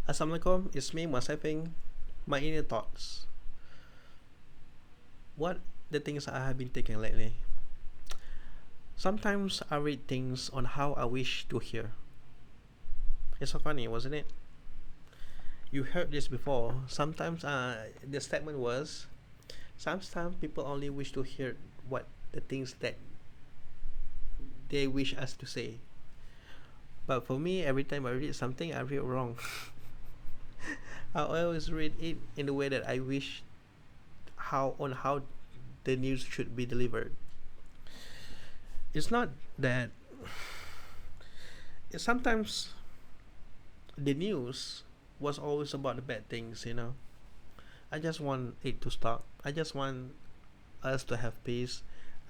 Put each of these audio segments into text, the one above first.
Assalamualaikum, it's me, Masifing. My inner thoughts. What the things I have been thinking lately. Sometimes I read things on how I wish to hear. It's so funny, wasn't it? You heard this before. Sometimes the statement was, sometimes people only wish to hear what the things that they wish us to say. But for me, every time I read something, I read wrong. I always read it in the way that I wish how the news should be delivered. It's not that sometimes the news was always about the bad things. I just want it to stop. I just want us to have peace.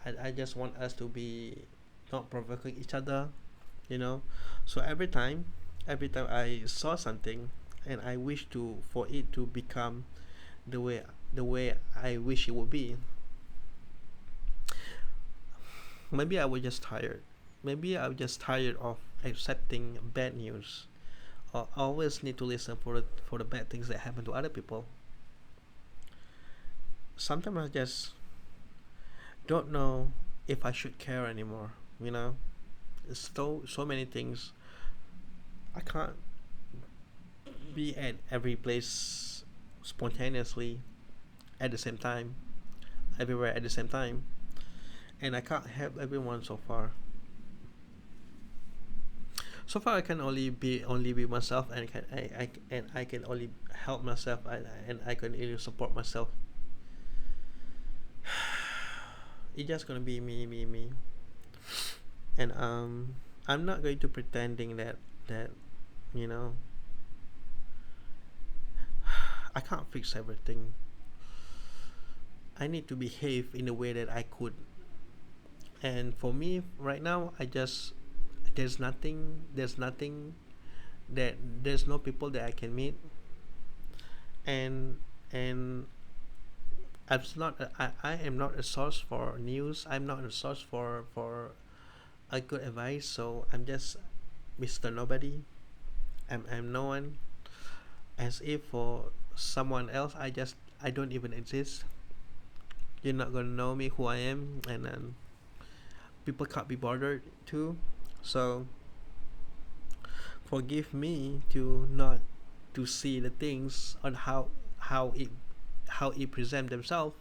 I just want us to be not provoking each other. So every time I saw something and I wish to for it to become the way the way I wish it would be. Maybe I was just tired. Maybe I was just tired of accepting bad news. Or always need to listen for the bad things that happen to other people. Sometimes I just don't know if I should care anymore. You know, it's so many things. I can't be at every place spontaneously at the same time, everywhere at the same time, and I can't help everyone so far. So far, I can only be myself, and I can only help myself, and I can only support myself. It's just gonna be me, and I'm not going to pretending that you know I can't fix everything. I need to behave in the way that I could, and for me right now, there's nothing that there's no people that I can meet, and I am not a source for news. I'm not a source for a good advice. So I'm just Mr. Nobody. I'm no one. As if for someone else, I don't even exist. You're not gonna know me who I am, and people can't be bothered too. So forgive me to not to see the things on how it how it present themselves.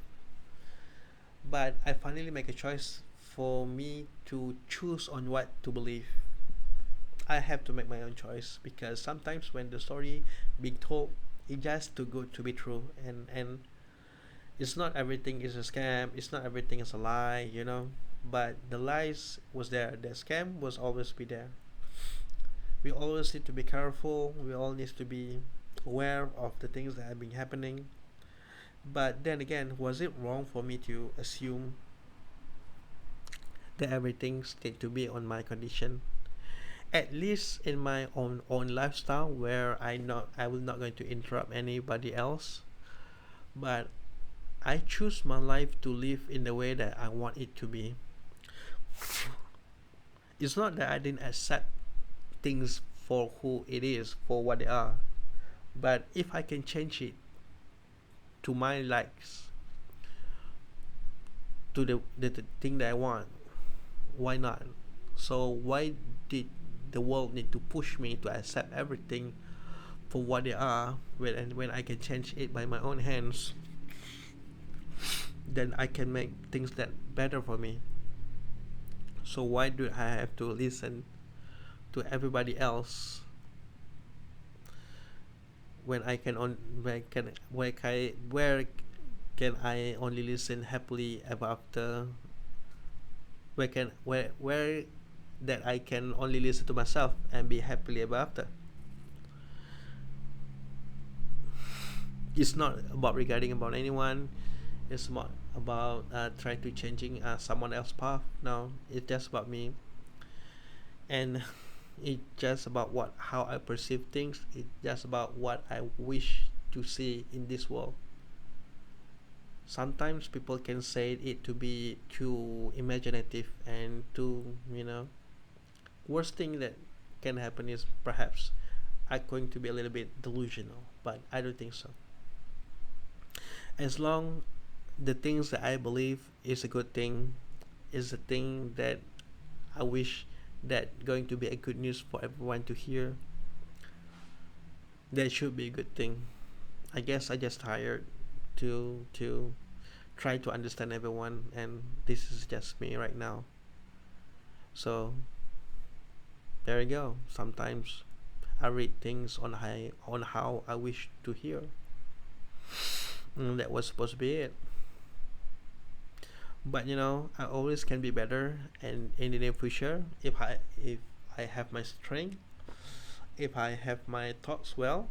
But I finally make a choice for me to choose on what to believe. I have to make my own choice because sometimes when the story being told, it just too good to be true, and it's not everything is a scam. It's not everything is a lie. But the lies was there. The scam was always be there. We always need to be careful. We all need to be aware of the things that have been happening. But then again, was it wrong for me to assume that everything need to be on my condition? At least in my own lifestyle, where I will not going to interrupt anybody else. But I choose my life to live in the way that I want it to be. It's not that I didn't accept things for who it is, for what they are. But if I can change it to my likes, to the thing that I want, why not? So why did the world need to push me to accept everything for what they are when I can change it by my own hands? Then I can make things that better for me. So why do I have to listen to everybody else when I can on where can I only listen happily ever after? Where that I can only listen to myself and be happily ever after? It's not about regarding about anyone. It's not about trying to changing someone else's path. No, it's just about me, and it's just about what how I perceive things. It's just about what I wish to see in this world. Sometimes people can say it to be too imaginative and too worst thing that can happen is perhaps are going to be a little bit delusional, but I don't think so. As long the things that I believe is a good thing, is a thing that I wish that going to be a good news for everyone to hear, that should be a good thing. I guess I just tired to try to understand everyone, and this is just me right now. So there you go. Sometimes I read things on how I wish to hear. That was supposed to be it. But I always can be better, and in the near future, if I have my strength, if I have my thoughts well,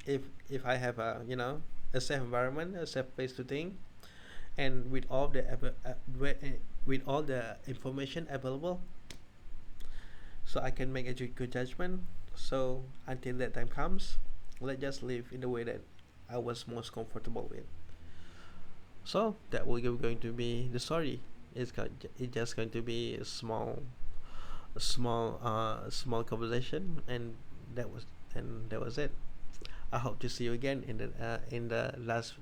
if I have a safe environment, a safe place to think, and with all the information available, so I can make a good judgment. So until that time comes, let's just live in the way that I was most comfortable with. So that will going to be the story. It's just going to be a small conversation, and that was it. I hope to see you again in the last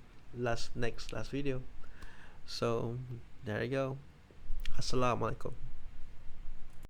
video. So there you go. Assalamualaikum.